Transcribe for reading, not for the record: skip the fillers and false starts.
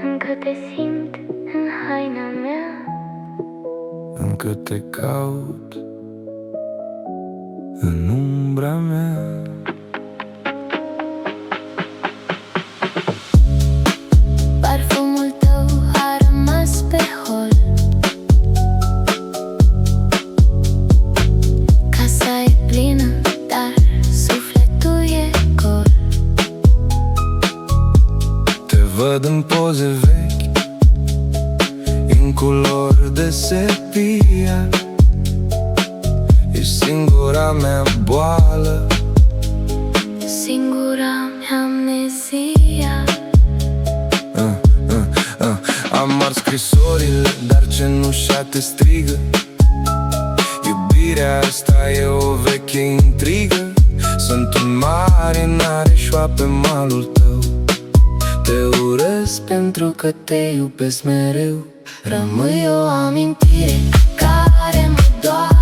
Încă te simt în haina mea, încă te caut în umbra mea. parfumul tău a rămas pe hol. Casa e plină, dar sufletul e gol. Te văd în poze vechi, în culori de sepia. Ești singura mea boală, Singura mea amnezia. Am ars scrisorile, dar cenușa te strigă. Iubirea asta e o veche intrigă. Sunt un marinar eșuat pe malul tău. Te urăsc pentru că te iubesc mereu. Rămâi o amintire care mă doare.